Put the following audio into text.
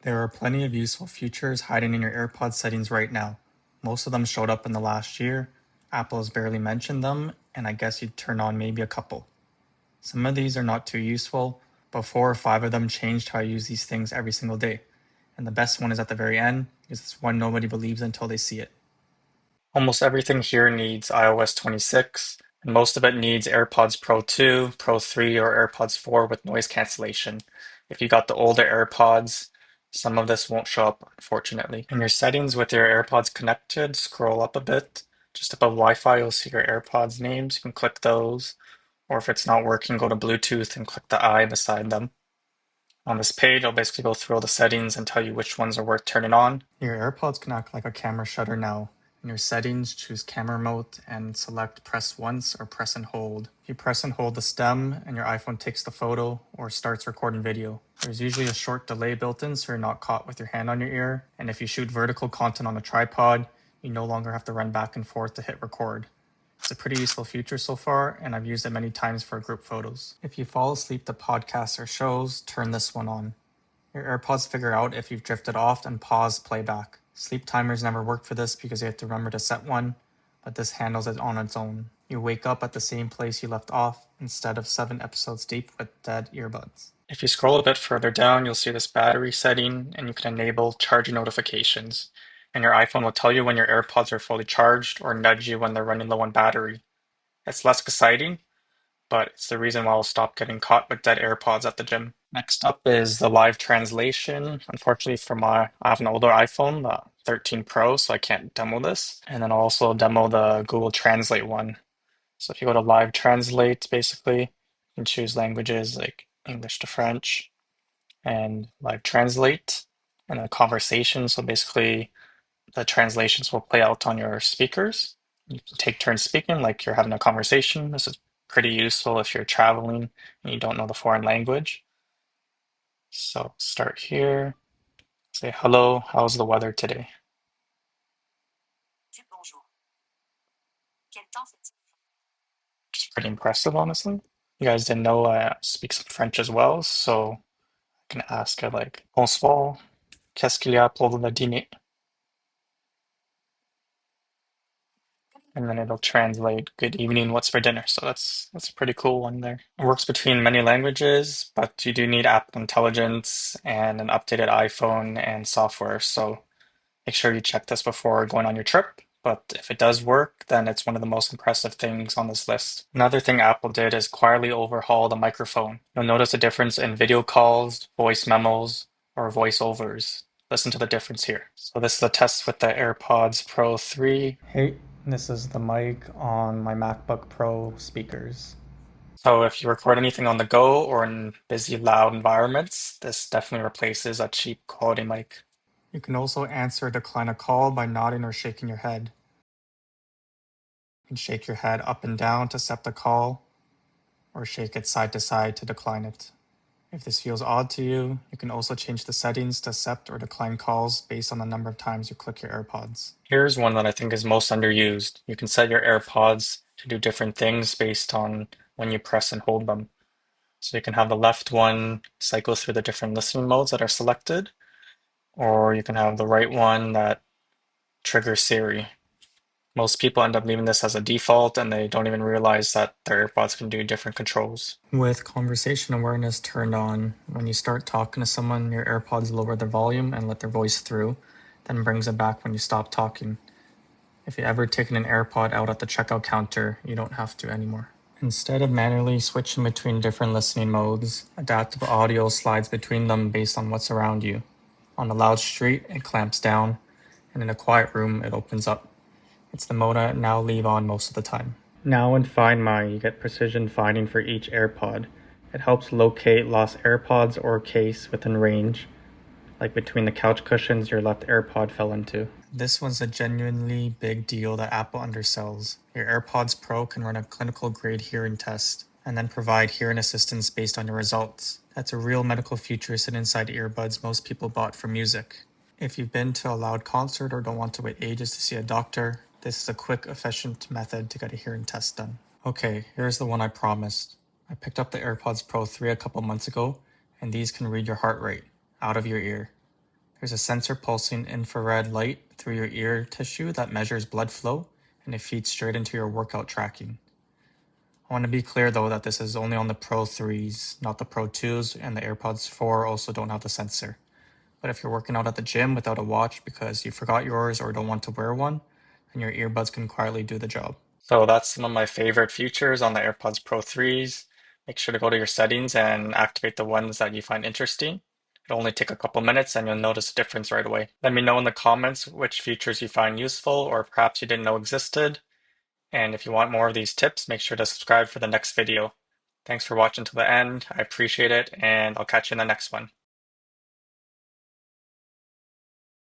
There are plenty of useful features hiding in your AirPods settings right now. Most of them showed up in the last year. Apple has barely mentioned them, and I guess you'd turn on maybe a couple. Some of these are not too useful, but 4 or 5 of them changed how I use these things every single day. And the best one is at the very end, because it's one nobody believes until they see it. Almost everything here needs iOS 26, and most of it needs AirPods Pro 2, Pro 3, or AirPods 4 with noise cancellation. If you got the older AirPods, some of this won't show up, unfortunately. In your settings with your AirPods connected, scroll up a bit. Just above Wi-Fi, you'll see your AirPods names. You can click those. Or if it's not working, go to Bluetooth and click the eye beside them. On this page, I'll basically go through all the settings and tell you which ones are worth turning on. Your AirPods can act like a camera shutter now. In your settings, choose camera mode and select press once or press and hold. If you press and hold the stem and your iPhone takes the photo or starts recording video. There's usually a short delay built in so you're not caught with your hand on your ear. And if you shoot vertical content on a tripod, you no longer have to run back and forth to hit record. It's a pretty useful feature so far, and I've used it many times for group photos. If you fall asleep to podcasts or shows, turn this one on. Your AirPods figure out if you've drifted off and pause playback. Sleep timers never work for this because you have to remember to set one, but this handles it on its own. You wake up at the same place you left off instead of 7 episodes deep with dead earbuds. If you scroll a bit further down, you'll see this battery setting, and you can enable charge notifications. And your iPhone will tell you when your AirPods are fully charged or nudge you when they're running low on battery. It's less exciting, but it's the reason why I'll stop getting caught with dead AirPods at the gym. Next up is the live translation. Unfortunately I have an older iPhone, the 13 Pro, so I can't demo this. And then I'll also demo the Google Translate one. So if you go to live translate, basically, you can choose languages like English to French and live translate and a conversation. So basically the translations will play out on your speakers. You can take turns speaking like you're having a conversation. This is pretty useful if you're traveling and you don't know the foreign language. So start here. Say, hello, how's the weather today? Which is pretty impressive, honestly. You guys didn't know I speak some French as well, so I can ask her like, bonsoir, qu'est-ce qu'il y a pour le dîner? And then it'll translate good evening, what's for dinner. So that's a pretty cool one there. It works between many languages, but you do need Apple Intelligence and an updated iPhone and software. So make sure you check this before going on your trip. But if it does work, then it's one of the most impressive things on this list. Another thing Apple did is quietly overhaul the microphone. You'll notice a difference in video calls, voice memos, or voiceovers. Listen to the difference here. So this is a test with the AirPods Pro 3. Hey, this is the mic on my MacBook Pro speakers. So if you record anything on the go or in busy, loud environments, this definitely replaces a cheap quality mic. You can also answer or decline a call by nodding or shaking your head. You can shake your head up and down to accept a call, or shake it side to side to decline it. If this feels odd to you, you can also change the settings to accept or decline calls based on the number of times you click your AirPods. Here's one that I think is most underused. You can set your AirPods to do different things based on when you press and hold them. So you can have the left one cycle through the different listening modes that are selected, or you can have the right one that triggers Siri. Most people end up leaving this as a default and they don't even realize that their AirPods can do different controls. With conversation awareness turned on, when you start talking to someone, your AirPods lower their volume and let their voice through, then brings it back when you stop talking. If you ever taken an AirPod out at the checkout counter, you don't have to anymore. Instead of manually switching between different listening modes, adaptive audio slides between them based on what's around you. On a loud street, it clamps down, and in a quiet room, it opens up. It's the mode I now leave on most of the time. Now in Find My, you get precision finding for each AirPod. It helps locate lost AirPods or case within range, like between the couch cushions your left AirPod fell into. This was a genuinely big deal that Apple undersells. Your AirPods Pro can run a clinical grade hearing test and then provide hearing assistance based on your results. That's a real medical feature sitting inside earbuds most people bought for music. If you've been to a loud concert or don't want to wait ages to see a doctor, this is a quick, efficient method to get a hearing test done. Okay, here's the one I promised. I picked up the AirPods Pro 3 a couple months ago, and these can read your heart rate out of your ear. There's a sensor pulsing infrared light through your ear tissue that measures blood flow, and it feeds straight into your workout tracking. I want to be clear though that this is only on the Pro 3s, not the Pro 2s, and the AirPods 4 also don't have the sensor. But if you're working out at the gym without a watch because you forgot yours or don't want to wear one, then your earbuds can quietly do the job. So that's some of my favorite features on the AirPods Pro 3s. Make sure to go to your settings and activate the ones that you find interesting. It'll only take a couple minutes and you'll notice a difference right away. Let me know in the comments which features you find useful or perhaps you didn't know existed. And if you want more of these tips, make sure to subscribe for the next video. Thanks for watching to the end. I appreciate it, and I'll catch you in the next one.